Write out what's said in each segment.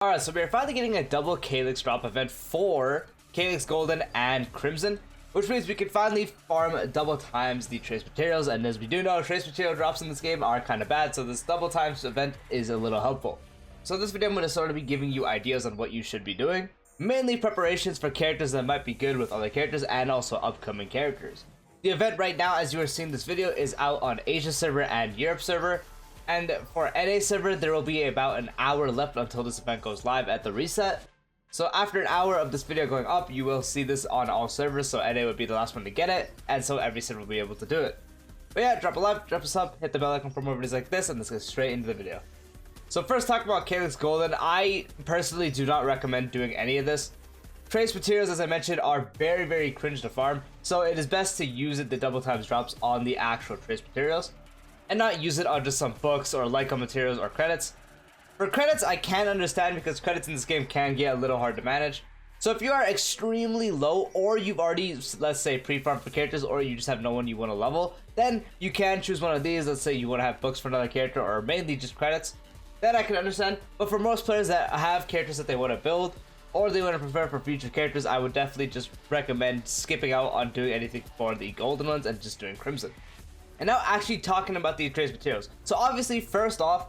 Alright, so we're finally getting a double Calyx drop event for Calyx Golden and Crimson, which means we can finally farm double times the trace materials, and as we do know, trace material drops in this game are kind of bad, so this double times event is a little helpful. So in this video I'm going to sort of be giving you ideas on what you should be doing, mainly preparations for characters that might be good with other characters and also upcoming characters. The event right now, as you are seeing this video, is out on Asia server and Europe server. And for NA server, there will be about an hour left until this event goes live at the reset. So after an hour of this video going up, you will see this on all servers, so NA would be the last one to get it, and so every server will be able to do it. But yeah, drop a like, drop a sub, hit the bell icon for more videos like this, and let's get straight into the video. So first, talking about Calyx Golden, I personally do not recommend doing any of this. Trace materials, as I mentioned, are very cringe to farm, so it is best to use the double times drops on the actual trace materials, and not use it on just some books or Lyca materials or credits. For credits, I can understand because credits in this game can get a little hard to manage. So if you are extremely low, or you've already, let's say, pre-farmed for characters, or you just have no one you want to level, then you can choose one of these. Let's say you want to have books for another character, or mainly just credits. That I can understand. But for most players that have characters that they want to build, or they want to prepare for future characters, I would definitely just recommend skipping out on doing anything for the golden ones and just doing crimson. And now actually talking about the trace materials. So obviously, first off,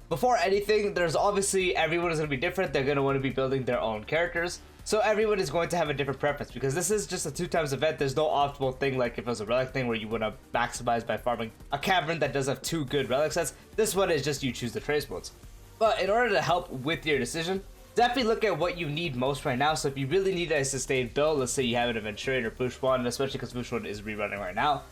before anything, there's obviously, everyone is going to be different. They're going to want to be building their own characters. So everyone is going to have a different preference because this is just a 2x event. There's no optimal thing like if it was a relic thing where you want to maximize by farming a cavern that does have 2 good relic sets. This one is just you choose the trace modes. But in order to help with your decision, definitely look at what you need most right now. So if you really need a sustained build, let's say you have an Aventurine or Push 1, especially because Push 1 is rerunning right now.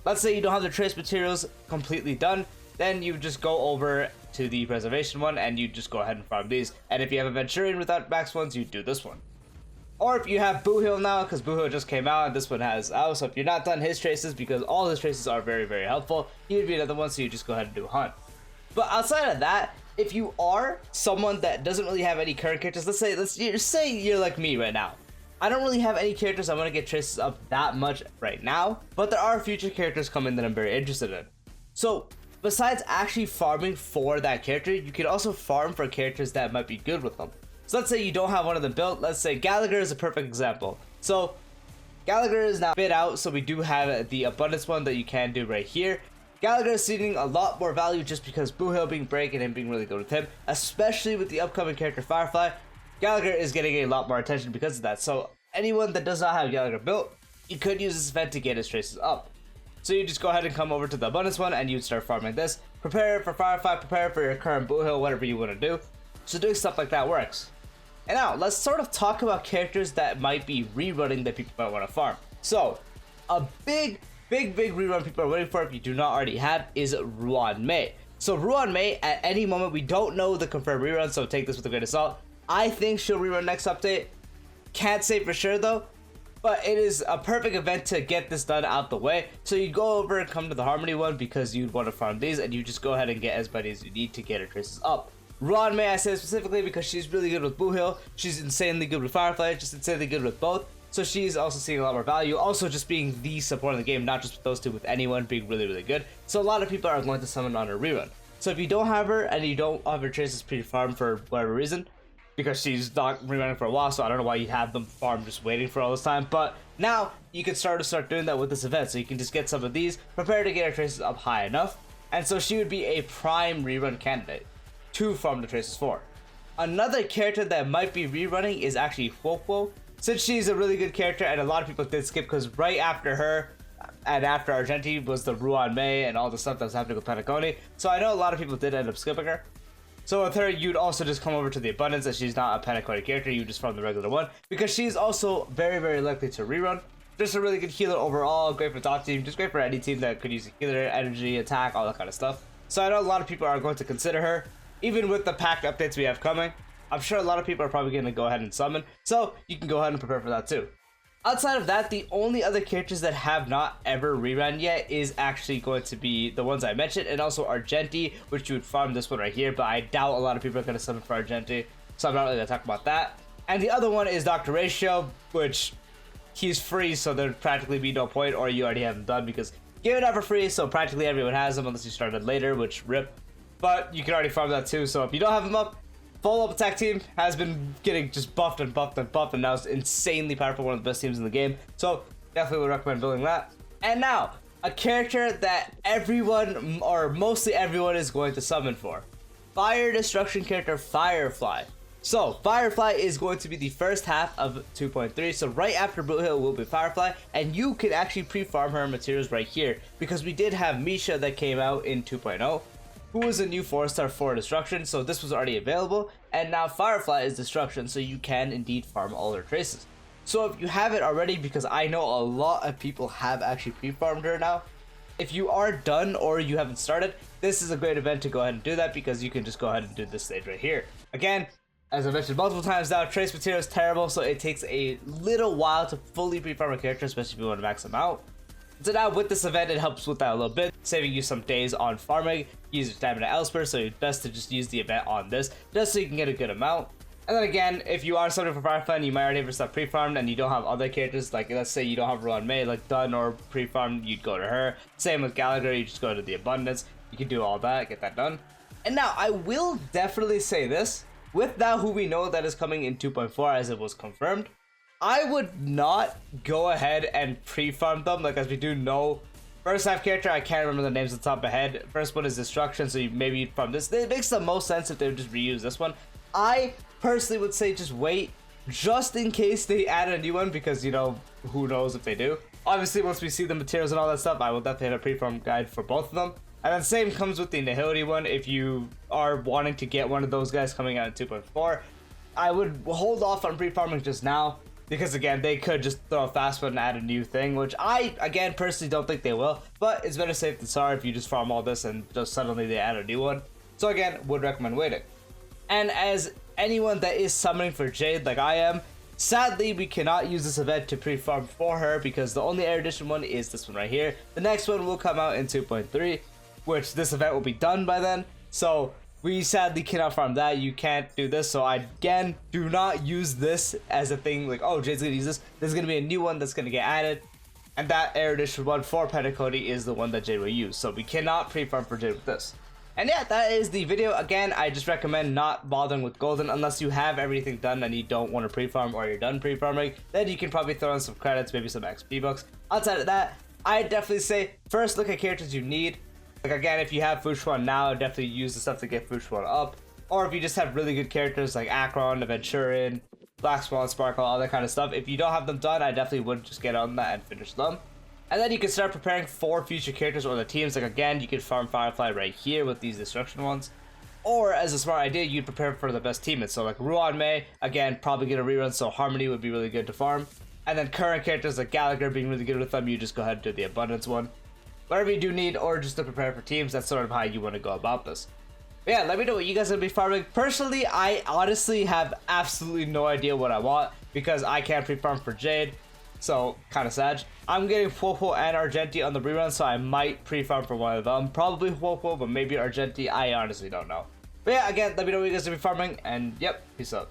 Let's say you don't have the trace materials completely done, then you just go over to the preservation one and you just go ahead and farm these. And if you have Aventurine without max ones, you do this one. Or if you have BOOTHILL now, because BOOTHILL just came out and this one has out, so if you're not done his traces, because all his traces are very helpful, he would be another one, so you just go ahead and do Hunt. But outside of that, if you are someone that doesn't really have any current characters, let's say you're like me right now. I don't really have any characters I want to get traces up that much right now, but there are future characters coming that I'm very interested in. So besides actually farming for that character, you can also farm for characters that might be good with them. So let's say you don't have one of them built. Let's say Gallagher is a perfect example. So Gallagher is now bid out, so we do have the abundance one that you can do right here. Gallagher is seeing a lot more value just because BOOTHILL being break and him being really good with him, especially with the upcoming character Firefly. Gallagher is getting a lot more attention because of that. So anyone that does not have Gallagher built, you could use this event to get his traces up. So you just go ahead and come over to the abundance one and you start farming this. Prepare for Firefly, prepare for your current BOOTHILL, whatever you want to do. So doing stuff like that works. And now let's sort of talk about characters that might be rerunning that people might want to farm. So a big rerun people are waiting for, if you do not already have, is Ruan Mei. So Ruan Mei, at any moment, we don't know the confirmed rerun, so take this with a grain of salt. I think she'll rerun next update. Can't say for sure though, but it is a perfect event to get this done out the way. So you go over and come to the Harmony one because you'd want to farm these, and you just go ahead and get as many as you need to get her traces up. Ruan Mei, I say specifically because she's really good with BOOTHILL. She's insanely good with Firefly, just insanely good with both. So she's also seeing a lot more value. Also just being the support in the game, not just with those two, with anyone being really good. So a lot of people are going to summon on her rerun. So if you don't have her and you don't have her traces pre-farmed for whatever reason, because she's not rerunning for a while, so I don't know why you have them farm just waiting for all this time. But now you can start doing that with this event. So you can just get some of these, prepare to get her traces up high enough, and so she would be a prime rerun candidate to farm the traces for. Another character that might be rerunning is actually Huohuo, since she's a really good character and a lot of people did skip, because right after her and after Argenti was the Ruan Mei and all the stuff that was happening with Penacony. So I know a lot of people did end up skipping her. So with her, you'd also just come over to the abundance, as she's not a Penacony character, you just farm the regular one, because she's also very likely to rerun. Just a really good healer overall, great for top team, just great for any team that could use a healer, energy, attack, all that kind of stuff. So I know a lot of people are going to consider her, even with the packed updates we have coming. I'm sure a lot of people are probably going to go ahead and summon, so you can go ahead and prepare for that too. Outside of that, the only other characters that have not ever rerun yet is actually going to be the ones I mentioned, and also Argenti, which you would farm this one right here, but I doubt a lot of people are going to summon for Argenti, so I'm not really going to talk about that. And the other one is Dr. Ratio, which he's free, so there'd practically be no point, or you already have him done, because give it out for free, so practically everyone has him unless you started later, which rip. But you can already farm that too, so if you don't have him up, full up attack team has been getting just buffed and buffed and buffed, and now it's insanely powerful, one of the best teams in the game. So definitely would recommend building that. And now, a character that everyone, or mostly everyone, is going to summon for. Fire destruction character Firefly. So Firefly is going to be the first half of 2.3, so right after BOOTHILL will be Firefly, and you can actually pre-farm her materials right here, because we did have Misha that came out in 2.0, who was a new 4-star for destruction, so this was already available, and now Firefly is destruction, so you can indeed farm all her traces. So if you have it already, because I know a lot of people have actually pre-farmed her now, if you are done or you haven't started, this is a great event to go ahead and do that, because you can just go ahead and do this stage right here. Again, as I mentioned multiple times now, trace material is terrible, so it takes a little while to fully pre-farm a character, especially if you want to max them out. So now with this event, it helps with that a little bit, saving you some days on farming. Use your stamina elsewhere, so it's best to just use the event on this, just so you can get a good amount. And then again, if you are summoning for Firefly and you might already have stuff pre-farmed and you don't have other characters, like let's say you don't have Ruan Mei, like done or pre-farmed, you'd go to her. Same with Gallagher, you just go to the Abundance. You can do all that, get that done. And now, I will definitely say this, with now who we know that is coming in 2.4 as it was confirmed, I would not go ahead and pre-farm them, like as we do know. First half character, I can't remember the names off the top of my head. First one is Destruction, so maybe you'd farm this. It makes the most sense if they would just reuse this one. I personally would say just wait, just in case they add a new one, because, you know, who knows if they do. Obviously, once we see the materials and all that stuff, I will definitely have a pre-farm guide for both of them. And then same comes with the Nihility one. If you are wanting to get one of those guys coming out in 2.4, I would hold off on pre-farming just now, because again, they could just throw a fast one and add a new thing, which I, again, personally don't think they will, but it's better safe than sorry if you just farm all this and just suddenly they add a new one. So again, would recommend waiting. And as anyone that is summoning for Jade like I am, sadly we cannot use this event to pre-farm for her, because the only Air Edition one is this one right here. The next one will come out in 2.3, which this event will be done by then, so we sadly cannot farm that. You can't do this, so I again do not use this as a thing like, oh, Jade's gonna use this. There's gonna be a new one that's gonna get added, and that Air Edition one for Pentacody is the one that Jade will use, so we cannot pre-farm for Jade with this. And yeah, that is the video. Again, I just recommend not bothering with Golden unless you have everything done and you don't want to pre-farm, or you're done pre-farming. Then you can probably throw in some credits, maybe some XP bucks. Outside of that, I definitely say first look at characters you need. Like again, if you have Fushuan now, definitely use the stuff to get Fushuan up. Or if you just have really good characters like Acheron, Aventurine, Black Swan, Sparkle, all that kind of stuff. If you don't have them done, I definitely would just get on that and finish them. And then you can start preparing for future characters or the teams. Like again, you can farm Firefly right here with these destruction ones. Or as a smart idea, you'd prepare for the best teammates. So like Ruan Mei, again, probably get a rerun, so Harmony would be really good to farm. And then current characters like Gallagher being really good with them, you just go ahead and do the Abundance one. Whatever you do need, or just to prepare for teams, that's sort of how you want to go about this. But yeah, let me know what you guys are going to be farming. Personally, I honestly have absolutely no idea what I want, because I can't pre-farm for Jade, so kind of sad. I'm getting Huohuo and Argenti on the rerun, so I might pre-farm for one of them. Probably Huohuo, but maybe Argenti, I honestly don't know. But yeah, again, let me know what you guys are going to be farming, and yep, peace out.